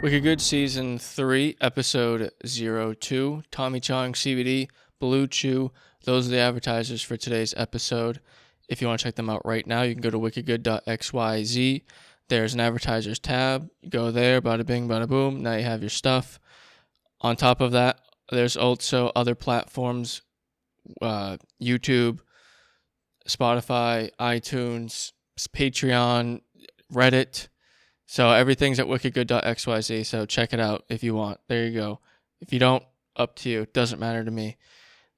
Wicked Good Season 3, Episode 02, Tommy Chong, CBD, Blue Chew. Those are the advertisers for today's episode. If you want to check them out right now, you can go to wickedgood.xyz. There's an advertisers tab. You go there, bada bing, bada boom. Now you have your stuff. On top of that, there's also other platforms, YouTube, Spotify, iTunes, Patreon, Reddit. So everything's at wickedgood.xyz, so check it out if you want. There you go. If you don't, up to you. Doesn't matter to me.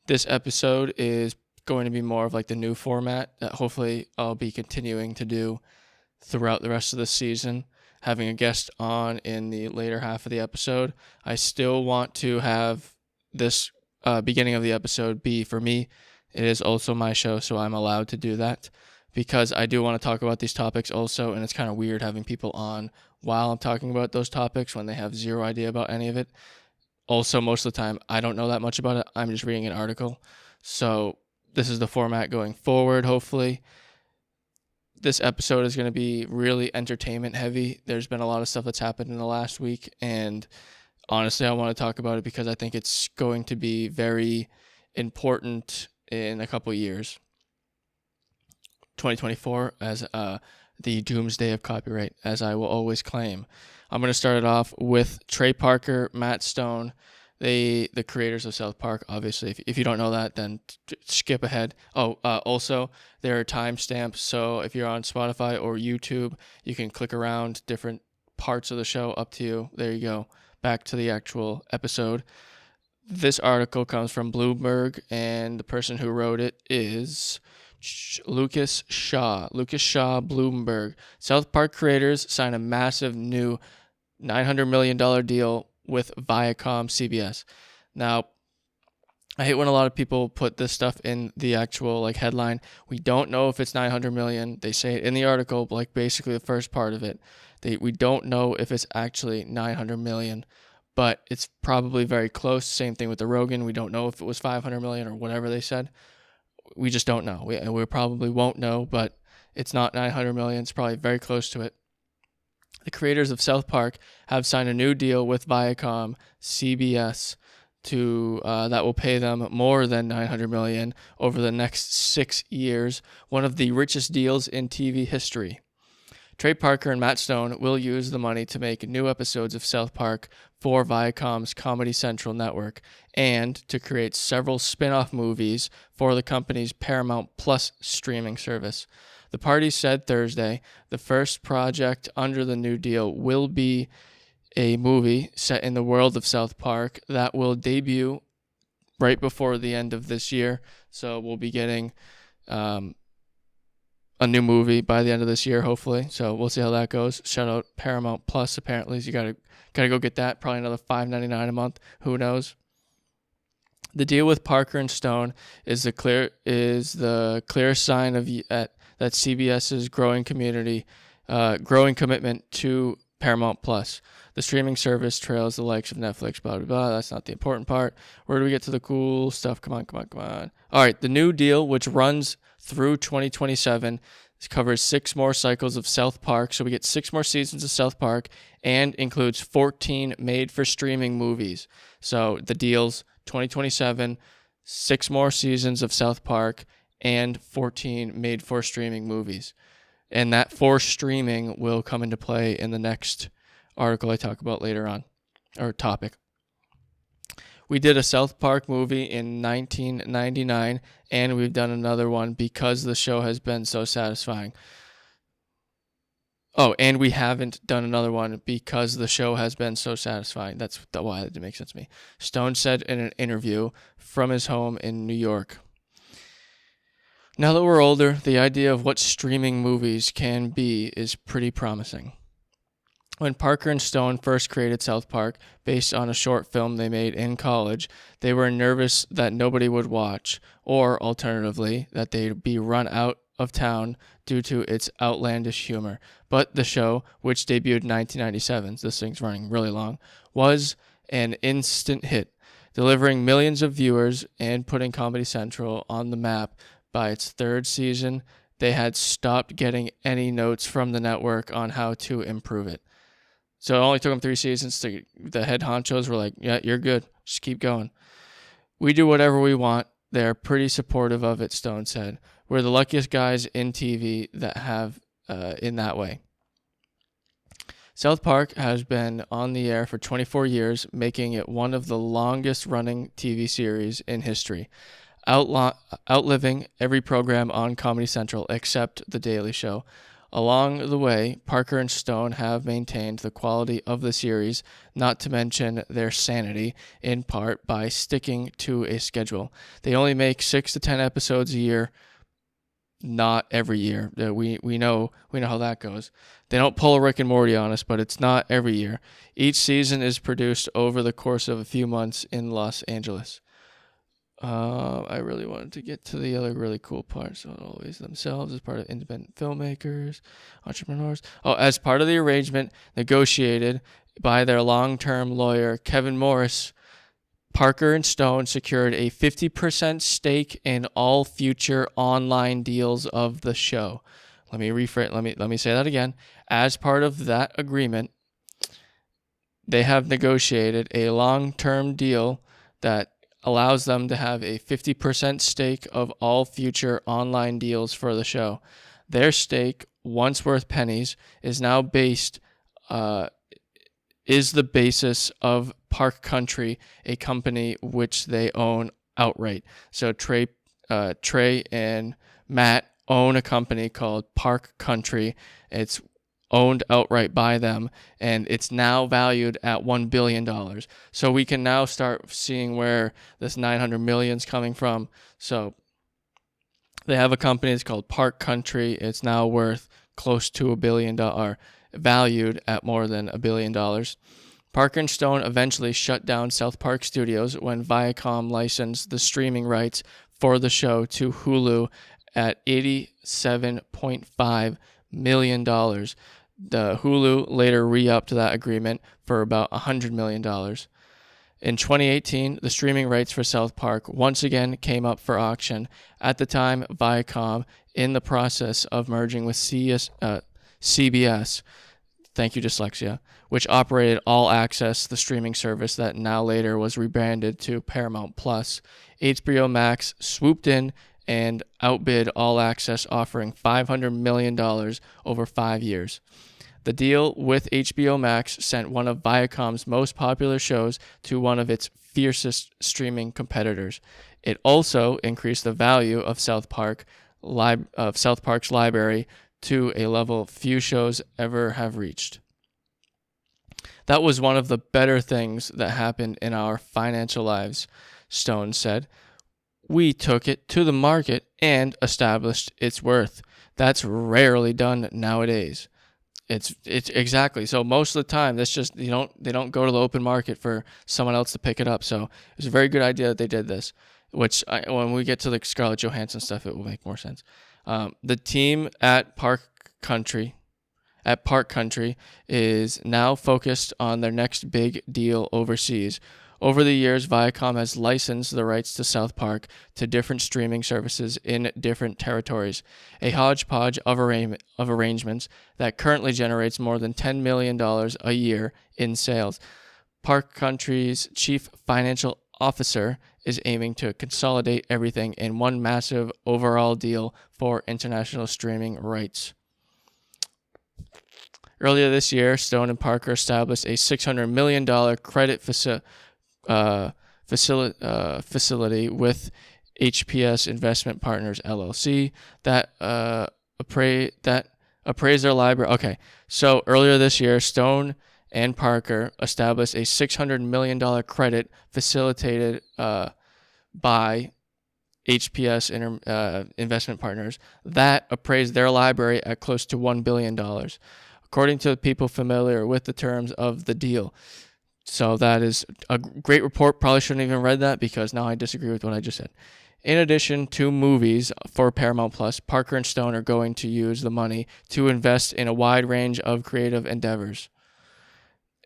This episode is going to be more of like the new format that hopefully I'll be continuing to do throughout the rest of the season, having a guest on in the later half of the episode. I still want to have this beginning of the episode be for me. It is also my show, so I'm allowed to do that, because I do want to talk about these topics also, and it's kind of weird having people on while I'm talking about those topics when they have zero idea about any of it. Also, most of the time, I don't know that much about it. I'm just reading an article. So this is the format going forward, hopefully. This episode is going to be really entertainment heavy. There's been a lot of stuff that's happened in the last week, and honestly, I want to talk about it because I think it's going to be very important in a couple years. 2024 as the doomsday of copyright, as I will always claim. I'm going to start it off with Trey Parker, Matt Stone, the creators of South Park. Obviously, if you don't know that, then skip ahead. Also, there are timestamps, so if you're on Spotify or YouTube, you can click around different parts of the show, up to you. There you go. Back to the actual episode. This article comes from Bloomberg, and the person who wrote it is Lucas Shaw, Bloomberg. South Park creators sign a massive new $900 million deal with ViacomCBS. Now, I hate when a lot of people put this stuff in the actual headline. We don't know if it's 900 million. They say it in the article, basically the first part of it. We don't know if it's actually 900 million, but it's probably very close. Same thing with the Rogan. We don't know if it was 500 million or whatever they said. We just don't know. We probably won't know, but it's not 900 million. It's probably very close to it. The creators of South Park have signed a new deal with ViacomCBS that will pay them more than 900 million over the next 6 years, one of the richest deals in TV history. Trey Parker and Matt Stone will use the money to make new episodes of South Park for Viacom's Comedy Central network and to create several spin-off movies for the company's Paramount Plus streaming service. The parties said Thursday the first project under the new deal will be a movie set in the world of South Park that will debut right before the end of this year. So we'll be getting a new movie by the end of this year, hopefully. So we'll see how that goes. Shout out Paramount Plus. Apparently, so you gotta go get that. Probably another $5.99 a month. Who knows? The deal with Parker and Stone is the clear sign of that CBS's growing commitment to Paramount Plus. The streaming service trails the likes of Netflix, blah, blah, blah. That's not the important part. Where do we get to the cool stuff? Come on. All right, the new deal, which runs through 2027, covers 6 more cycles of South Park. So we get 6 more seasons of South Park and includes 14 made-for-streaming movies. So the deal's 2027, 6 more seasons of South Park, and 14 made-for-streaming movies. And that for streaming will come into play in the next article I talk about later on, or topic. We did a South Park movie in 1999, and we've done another one because the show has been so satisfying. Oh, and we haven't done another one because the show has been so satisfying. That's why it didn't make sense to me. Stone said in an interview from his home in New York. Now that we're older, the idea of what streaming movies can be is pretty promising. When Parker and Stone first created South Park, based on a short film they made in college, they were nervous that nobody would watch, or alternatively, that they'd be run out of town due to its outlandish humor. But the show, which debuted in 1997, this thing's running really long, was an instant hit, delivering millions of viewers and putting Comedy Central on the map. By its 3rd season, they had stopped getting any notes from the network on how to improve it. So it only took them 3 seasons. The head honchos were like, yeah, you're good. Just keep going. We do whatever we want. They're pretty supportive of it, Stone said. We're the luckiest guys in TV that have in that way. South Park has been on the air for 24 years, making it one of the longest running TV series in history, outliving every program on Comedy Central except The Daily Show. Along the way, Parker and Stone have maintained the quality of the series, not to mention their sanity, in part by sticking to a schedule. They only make 6 to 10 episodes a year, not every year. We know how that goes. They don't pull a Rick and Morty on us, but it's not every year. Each season is produced over the course of a few months in Los Angeles. I really wanted to get to the other really cool part. So always themselves as part of independent filmmakers, entrepreneurs. As part of the arrangement negotiated by their long-term lawyer, Kevin Morris, Parker and Stone secured a 50% stake in all future online deals of the show. Let me say that again. As part of that agreement, they have negotiated a long-term deal that allows them to have a 50% stake of all future online deals for the show. Their stake, once worth pennies, is now is the basis of Park Country, a company which they own outright. So Trey and Matt own a company called Park Country. It's owned outright by them, and it's now valued at $1 billion. So we can now start seeing where this $900 million is coming from. So they have a company, it's called Park Country. It's now worth close to $1 billion, valued at more than $1 billion. Parker and Stone eventually shut down South Park Studios when Viacom licensed the streaming rights for the show to Hulu at $87.5 million. The Hulu later re-upped that agreement for about $100 million. In 2018, the streaming rights for South Park once again came up for auction. At the time, Viacom, in the process of merging with CBS, thank you dyslexia, which operated All Access, the streaming service that now later was rebranded to Paramount Plus, HBO Max swooped in and outbid All Access, offering $500 million over 5 years. The deal with HBO Max sent one of Viacom's most popular shows to one of its fiercest streaming competitors. It also increased the value of South Park's library to a level few shows ever have reached. That was one of the better things that happened in our financial lives, Stone said. We took it to the market and established its worth. That's rarely done nowadays. It's exactly. So most of the time, that's just they don't go to the open market for someone else to pick it up. So it's a very good idea that they did this. When we get to the Scarlett Johansson stuff, it will make more sense. The team at Park Country is now focused on their next big deal overseas. Over the years, Viacom has licensed the rights to South Park to different streaming services in different territories, a hodgepodge of arrangements that currently generates more than $10 million a year in sales. Park Country's chief financial officer is aiming to consolidate everything in one massive overall deal for international streaming rights. Earlier this year, Stone and Parker established a $600 million credit facility with HPS Investment Partners LLC that appraised their library. Okay, so earlier this year, Stone and Parker established a $600 million credit facilitated by HPS Investment Partners that appraised their library at close to $1 billion, according to people familiar with the terms of the deal. So that is a great report. Probably shouldn't even read that because now I disagree with what I just said. In addition to movies for Paramount Plus, Parker and Stone are going to use the money to invest in a wide range of creative endeavors,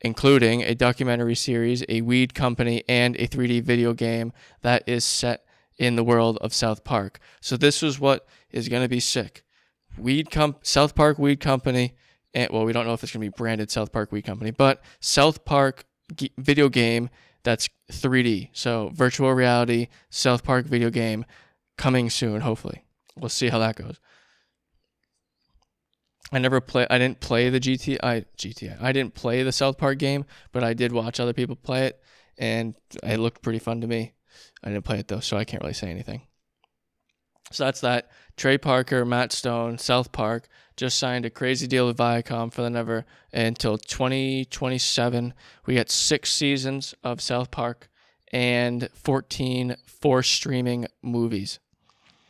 including a documentary series, a weed company, and a 3D video game that is set in the world of South Park. So this is what is going to be sick. South Park Weed Company And, well, we don't know if it's going to be branded South Park We Company, but South Park video game that's 3D. So virtual reality, South Park video game coming soon, hopefully. We'll see how that goes. I didn't play the GTA. I didn't play the South Park game, but I did watch other people play it, and it looked pretty fun to me. I didn't play it though, so I can't really say anything. So that's that. Trey Parker, Matt Stone, South Park just signed a crazy deal with Viacom for the never until 2027. We got 6 seasons of South Park and 14 for streaming movies.